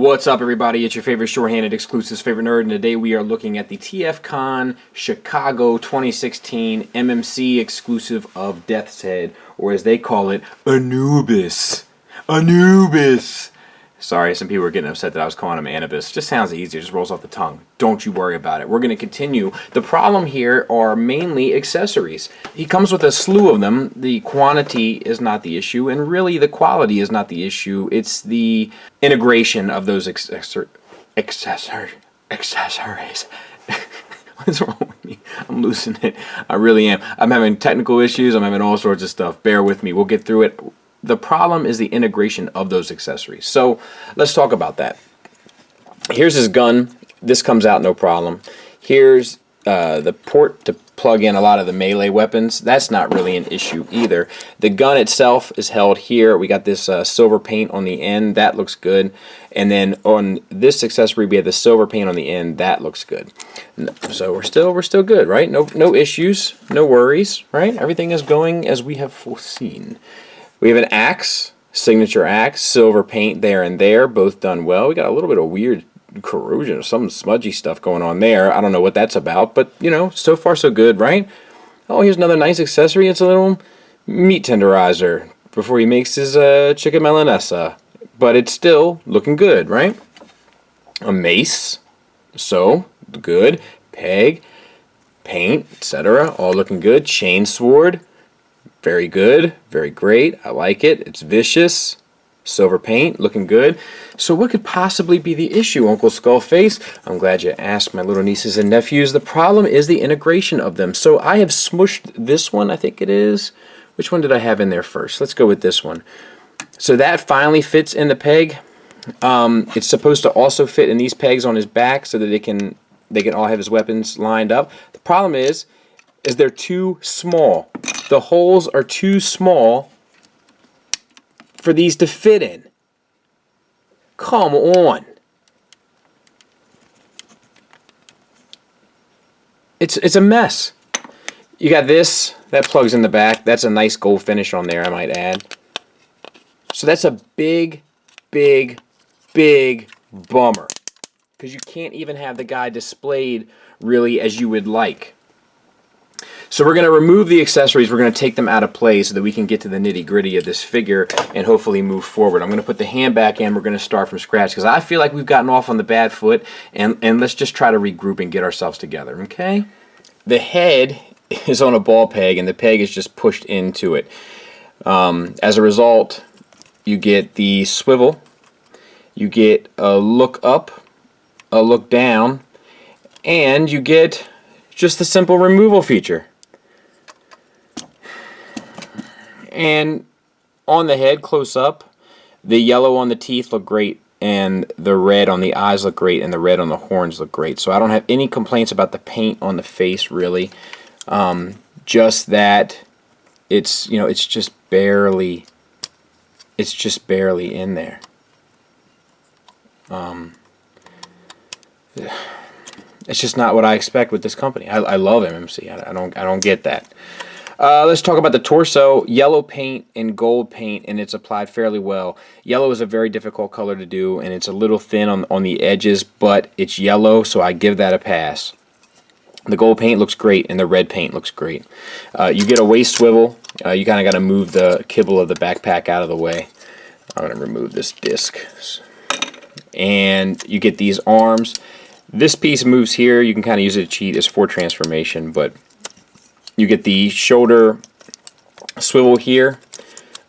What's up, everybody? It's your favorite shorthanded exclusives favorite nerd, and today we are looking at the TFCon Chicago 2016 MMC exclusive of Death's Head, or as they call it, Anubis. Anubis! Sorry, some people were getting upset that I was calling him Anubis. Just sounds easier, just rolls off the tongue. Don't you worry about it. We're going to continue. The problem here are mainly accessories. He comes with a slew of them. The quantity is not the issue, and really the quality is not the issue. It's the integration of those accessories. What's wrong with me? I'm losing it. I really am. I'm having technical issues. I'm having all sorts of stuff. Bear with me. We'll get through it. The problem is the integration of those accessories. So let's talk about that. Here's his gun. This comes out no problem. Here's the port to plug in a lot of the melee weapons. That's not really an issue either. The gun itself is held here. We got this silver paint on the end. That looks good. And then on this accessory, we have the silver paint on the end. That looks good. So we're still good, right? No issues, no worries, right? Everything is going as we have foreseen. We have an axe, signature axe, silver paint there and there, both done well. We got a little bit of weird corrosion or some smudgy stuff going on there. I don't know what that's about, but you know, so far so good, right? Oh, here's another nice accessory. It's a little meat tenderizer before he makes his chicken milanesa, but it's still looking good, right? A mace, so good. Peg, paint, etc. All looking good. Chain sword. Very good, very great. I like it. It's vicious. Silver paint, looking good. So what could possibly be the issue, Uncle Skullface? I'm glad you asked, my little nieces and nephews. The problem is the integration of them. So I have smushed this one, I think it is. Which one did I have in there first? Let's go with this one. So that finally fits in the peg. It's supposed to also fit in these pegs on his back so that they can all have his weapons lined up. The problem is they're too small. The holes are too small for these to fit in. Come on. It's a mess. You got this, that plugs in the back. That's a nice gold finish on there, I might add. So that's a big, big, big bummer. Because you can't even have the guy displayed really as you would like. So we're going to remove the accessories, we're going to take them out of play so that we can get to the nitty-gritty of this figure and hopefully move forward. I'm going to put the hand back in, we're going to start from scratch because I feel like we've gotten off on the bad foot, and let's just try to regroup and get ourselves together, okay? The head is on a ball peg and the peg is just pushed into it. As a result, you get the swivel, you get a look up, a look down, and you get just the simple removal feature. And on the head, close up, the yellow on the teeth look great, and the red on the eyes look great, and the red on the horns look great. So I don't have any complaints about the paint on the face, really. Just that it's, you know, it's just barely in there. It's just not what I expect with this company. I love MMC. I don't get that. Let's talk about the torso. Yellow paint and gold paint, and it's applied fairly well. Yellow is a very difficult color to do, and it's a little thin on the edges, but it's yellow, so I give that a pass. The gold paint looks great, and the red paint looks great. You get a waist swivel. You kind of got to move the kibble of the backpack out of the way. I'm going to remove this disc. And you get these arms. This piece moves here. You can kind of use it to cheat as for transformation, but you get the shoulder swivel here.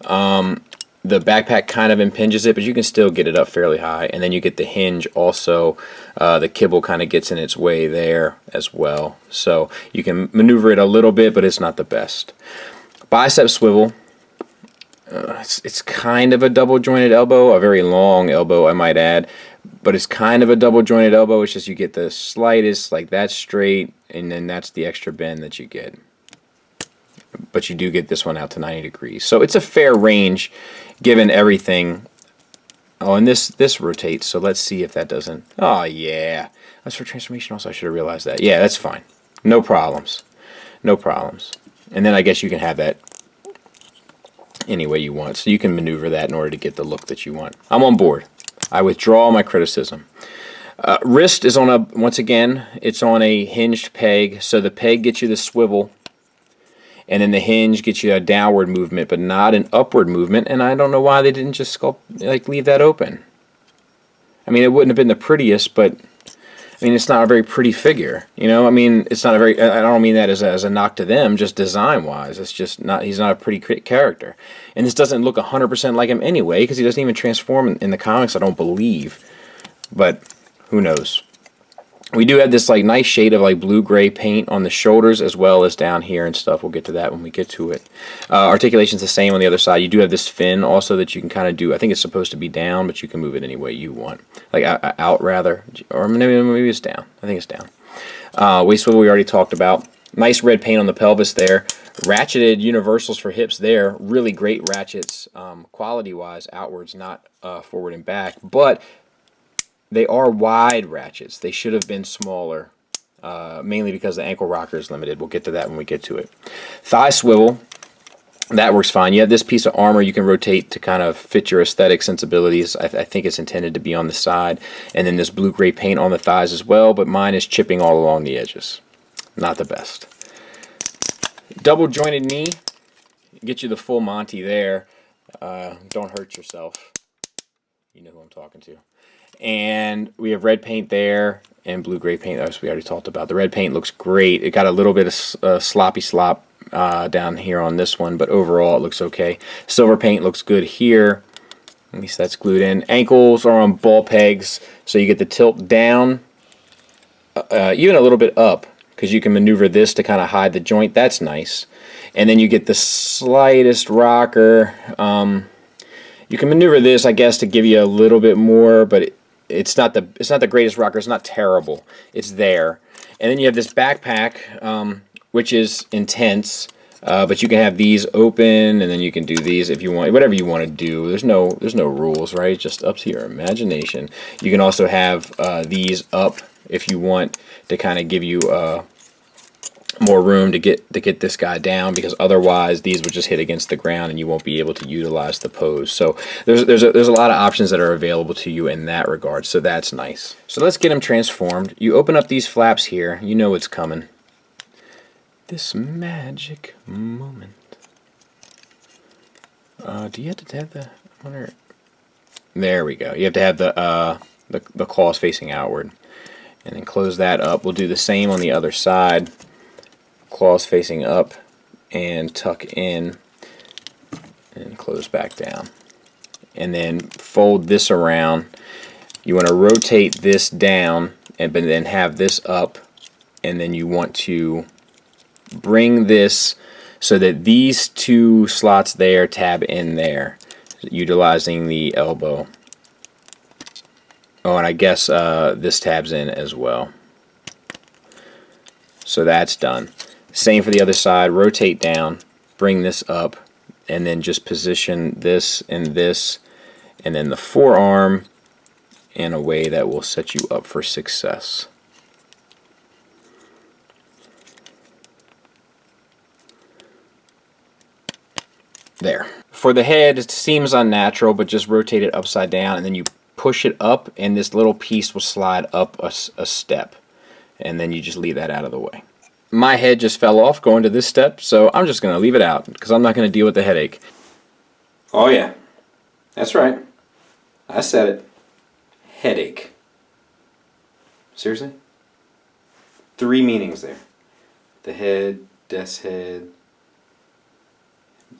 The backpack kind of impinges it, but you can still get it up fairly high. And then you get the hinge also. The kibble kind of gets in its way there as well. So you can maneuver it a little bit, but it's not the best. Bicep swivel. It's kind of a double jointed elbow, a very long elbow I might add, but it's kind of a double jointed elbow. It's just you get the slightest, like that straight, and then that's the extra bend that you get. But you do get this one out to 90 degrees. So it's a fair range given everything. Oh, and this rotates, so let's see if that doesn't. Oh yeah, that's for transformation also. I should have realized that. Yeah, that's fine. No problems. No problems. And then I guess you can have that any way you want. So you can maneuver that in order to get the look that you want. I'm on board. I withdraw my criticism. Wrist is on a, once again, it's on a hinged peg, so the peg gets you the swivel, and then the hinge gets you a downward movement, but not an upward movement, and I don't know why they didn't just leave that open. I mean, it wouldn't have been the prettiest, but I mean, it's not a very pretty figure, you know. I mean, it's not a very. I don't mean that as a knock to them, just design-wise. It's just not. He's not a pretty character, and this doesn't look 100% like him anyway, because he doesn't even transform in the comics. I don't believe, but who knows? We do have this like nice shade of like blue-gray paint on the shoulders as well as down here and stuff. We'll get to that when we get to it. Articulation's the same on the other side. You do have this fin also that you can kind of do. I think it's supposed to be down, but you can move it any way you want. Like out rather, or maybe it's down. I think it's down. Waist swivel we already talked about. Nice red paint on the pelvis there. Ratcheted universals for hips there. Really great ratchets quality-wise outwards, not forward and back, but they are wide ratchets. They should have been smaller, mainly because the ankle rocker is limited. We'll get to that when we get to it. Thigh swivel, that works fine. You have this piece of armor you can rotate to kind of fit your aesthetic sensibilities. I think it's intended to be on the side. And then this blue-gray paint on the thighs as well, but mine is chipping all along the edges. Not the best. Double jointed knee, get you the full Monty there. Don't hurt yourself. You know who I'm talking to. And we have red paint there and blue-gray paint, as we already talked about. The red paint looks great. It got a little bit of sloppy slop down here on this one, but overall it looks okay. Silver paint looks good here. At least that's glued in. Ankles are on ball pegs, so you get the tilt down, even a little bit up, because you can maneuver this to kind of hide the joint. That's nice. And then you get the slightest rocker. You can maneuver this, I guess, to give you a little bit more, but it's not the greatest rocker. It's not terrible. It's there. And then you have this backpack, which is intense, but you can have these open, and then you can do these if you want, whatever you want to do. There's no rules, right? Just up to your imagination. You can also have these up if you want to kind of give you more room to get this guy down, because otherwise these would just hit against the ground and you won't be able to utilize the pose. So there's a lot of options that are available to you in that regard, so that's nice. So let's get him transformed. You open up these flaps here, you know it's coming. This magic moment. Do you have to have the, I wonder, there we go. You have to have the claws facing outward, and then close that up. We'll do the same on the other side. Claws facing up and tuck in and close back down, and then fold this around. You want to rotate this down and then have this up, and then you want to bring this so that these two slots there tab in there, utilizing the elbow. Oh, and I guess this tabs in as well. So that's done. Same for the other side. Rotate down, bring this up, and then just position this and this, and then the forearm in a way that will set you up for success. There. For the head, it seems unnatural, but just rotate it upside down, and then you push it up, and this little piece will slide up a step, and then you just leave that out of the way. My head just fell off going to this step, so I'm just going to leave it out because I'm not going to deal with the headache. Oh yeah, that's right. I said it. Headache. Seriously? 3 meanings there. The head, death's head,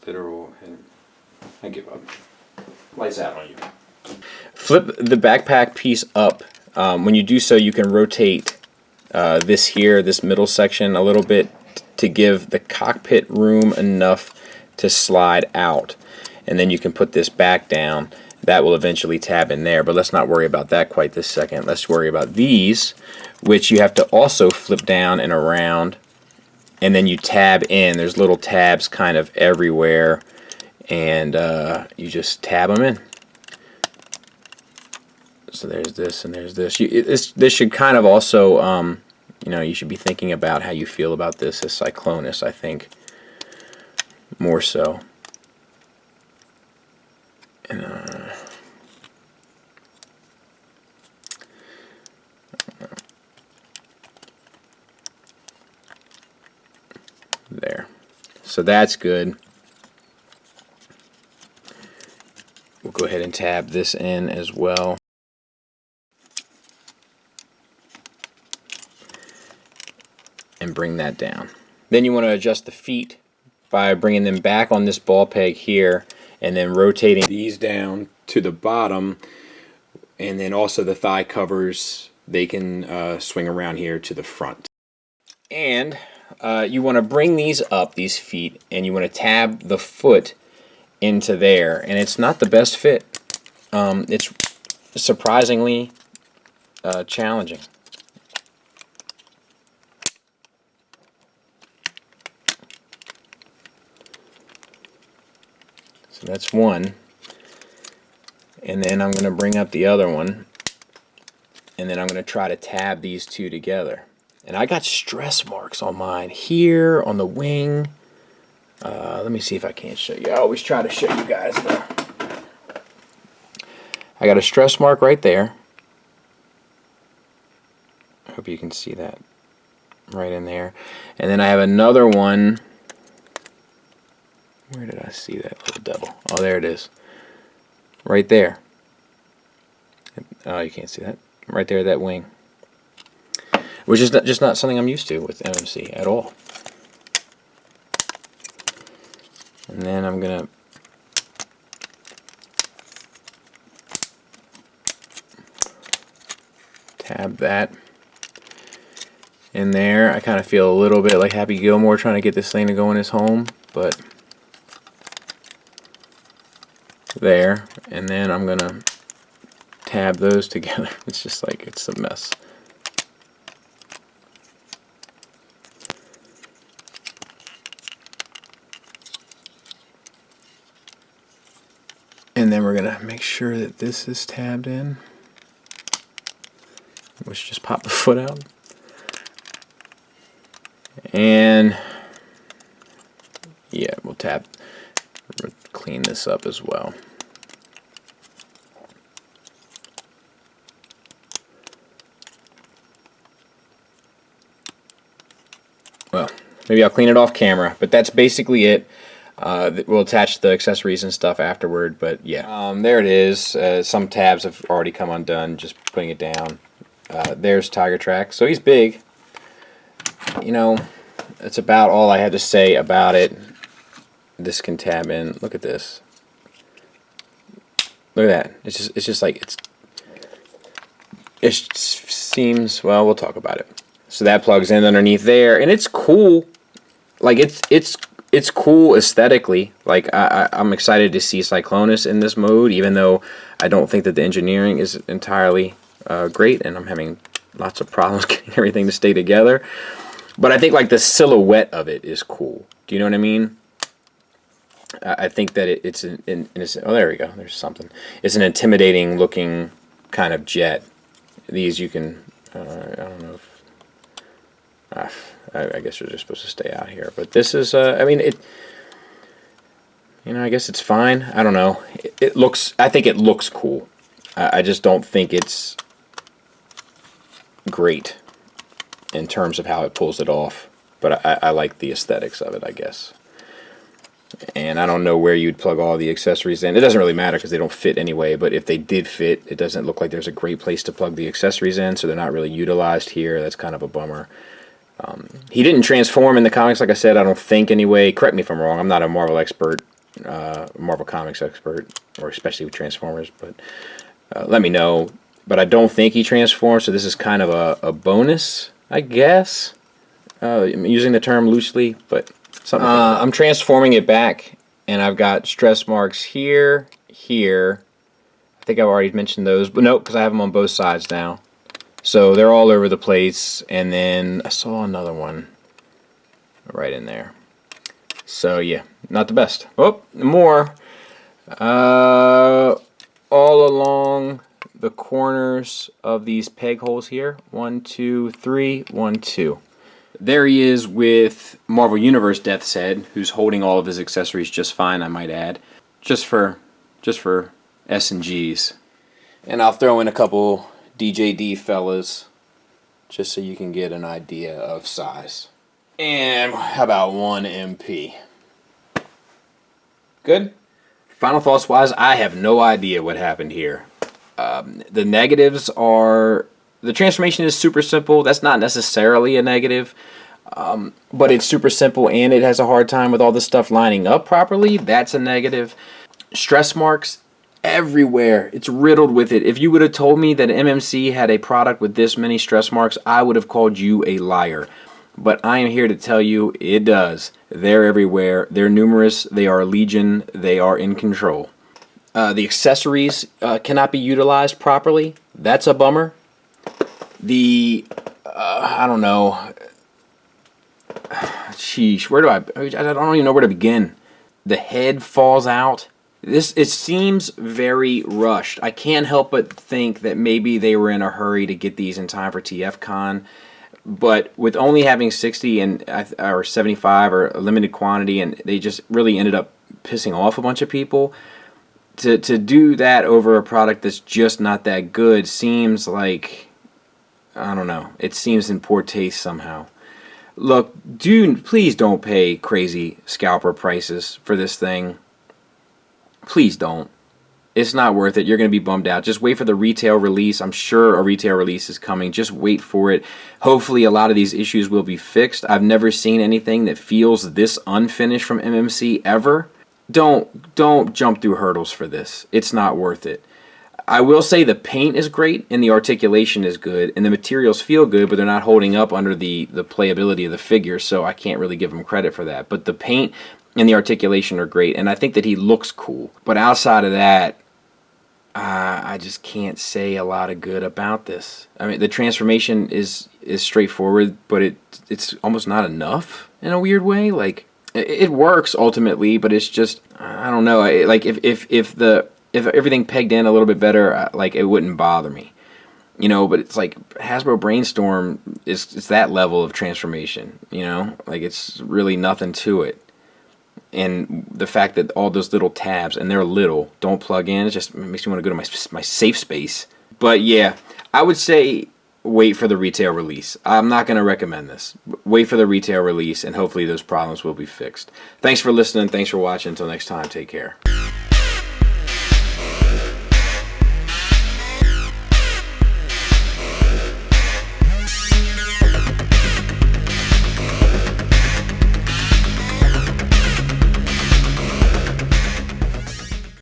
literal head. I give up. Lights out on you. Flip the backpack piece up. When you do so, you can rotate this here, this middle section, a little bit to give the cockpit room enough to slide out. And then you can put this back down. That will eventually tab in there, but let's not worry about that quite this second. Let's worry about these, which you have to also flip down and around, and then you tab in. There's little tabs kind of everywhere, and you just tab them in. So there's this and there's this. This should kind of also, you know, you should be thinking about how you feel about this as Cyclonus, I think, more so. And, So that's good. We'll go ahead and tab this in as well. And bring that down. Then you want to adjust the feet by bringing them back on this ball peg here and then rotating these down to the bottom, and then also the thigh covers, they can swing around here to the front. And you want to bring these up, these feet, and you want to tab the foot into there, and it's not the best fit. It's surprisingly challenging. So that's one, and then I'm going to bring up the other one, and then I'm going to try to tab these two together. And I got stress marks on mine here on the wing. Let me see if I can't show you. I always try to show you guys though. I got a stress mark right there. I hope you can see that right in there. And then I have another one. Where did I see that little devil? Oh, there it is. Right there. Oh, you can't see that. Right there, that wing. Which is just not something I'm used to with MMC at all. And then I'm going to tab that in there. I kind of feel a little bit like Happy Gilmore trying to get this thing to go in his home, but there. And then I'm going to tab those together. It's just like, it's a mess. And then we're going to make sure that this is tabbed in. Let's just pop the foot out. And yeah, we'll clean this up as well. Well, maybe I'll clean it off camera, but that's basically it. We'll attach the accessories and stuff afterward, but yeah. There it is. Some tabs have already come undone, just putting it down. There's Tiger Track. So he's big. You know, that's about all I had to say about it. This can tab in. Look at this. Look at that. It's just like it seems, well, we'll talk about it. So that plugs in underneath there, and it's cool. Like it's cool aesthetically. Like I'm excited to see Cyclonus in this mode, even though I don't think that the engineering is entirely great, and I'm having lots of problems getting everything to stay together. But I think like the silhouette of it is cool. Do you know what I mean? I think that it's oh, there we go. There's something. It's an intimidating looking kind of jet. These you can I don't know if I guess they're just supposed to stay out here. But this is I mean it. You know, I guess it's fine. I don't know. It looks. I think it looks cool. I just don't think it's great in terms of how it pulls it off. But I like the aesthetics of it, I guess. And I don't know where you'd plug all the accessories in. It doesn't really matter because they don't fit anyway, but if they did fit, it doesn't look like there's a great place to plug the accessories in, so they're not really utilized here. That's kind of a bummer. He didn't transform in the comics, like I said, I don't think anyway. Correct me if I'm wrong. I'm not a Marvel expert, Marvel Comics expert, or especially with Transformers, but let me know. But I don't think he transformed, so this is kind of a bonus, I guess. I'm using the term loosely, but something. I'm transforming it back, and I've got stress marks here, here. I think I've already mentioned those, but nope, because I have them on both sides now. So they're all over the place, and then I saw another one right in there. So yeah, not the best. Oh, more. All along the corners of these peg holes here. 1, 2, 3, 1, 2. There he is with Marvel Universe Death's Head, who's holding all of his accessories just fine, I might add. Just for S&Gs. And I'll throw in a couple DJD fellas, just so you can get an idea of size. And how about 1 MP? Good? Final thoughts wise, I have no idea what happened here. The negatives are, the transformation is super simple. That's not necessarily a negative. But it's super simple and it has a hard time with all this stuff lining up properly. That's a negative. Stress marks everywhere. It's riddled with it. If you would have told me that MMC had a product with this many stress marks, I would have called you a liar. But I am here to tell you it does. They're everywhere. They're numerous. They are legion. They are in control. The accessories cannot be utilized properly. That's a bummer. I don't know. Sheesh, I don't even know where to begin. The head falls out. It seems very rushed. I can't help but think that maybe they were in a hurry to get these in time for TFCon. But with only having 60 or 75 or a limited quantity, and they just really ended up pissing off a bunch of people, to do that over a product that's just not that good seems like, I don't know, it seems in poor taste somehow. Look, please don't pay crazy scalper prices for this thing. Please don't. It's not worth it. You're going to be bummed out. Just wait for the retail release. I'm sure a retail release is coming. Just wait for it. Hopefully a lot of these issues will be fixed. I've never seen anything that feels this unfinished from MMC ever. Don't jump through hurdles for this. It's not worth it. I will say the paint is great and the articulation is good and the materials feel good, but they're not holding up under the playability of the figure, so I can't really give him credit for that. But the paint and the articulation are great, and I think that he looks cool. But outside of that, I just can't say a lot of good about this. I mean, the transformation is straightforward, but it's almost not enough in a weird way. Like, it works ultimately, but it's just, I don't know. Like, if everything pegged in a little bit better, like, it wouldn't bother me, you know. But it's like Hasbro Brainstorm it's that level of transformation, you know. Like, it's really nothing to it. And the fact that all those little tabs, and they're little, don't plug in, it just makes me want to go to my safe space. But yeah, I would say wait for the retail release. I'm not going to recommend this. Wait for the retail release, and hopefully those problems will be fixed. Thanks for listening. Thanks for watching. Until next time, take care.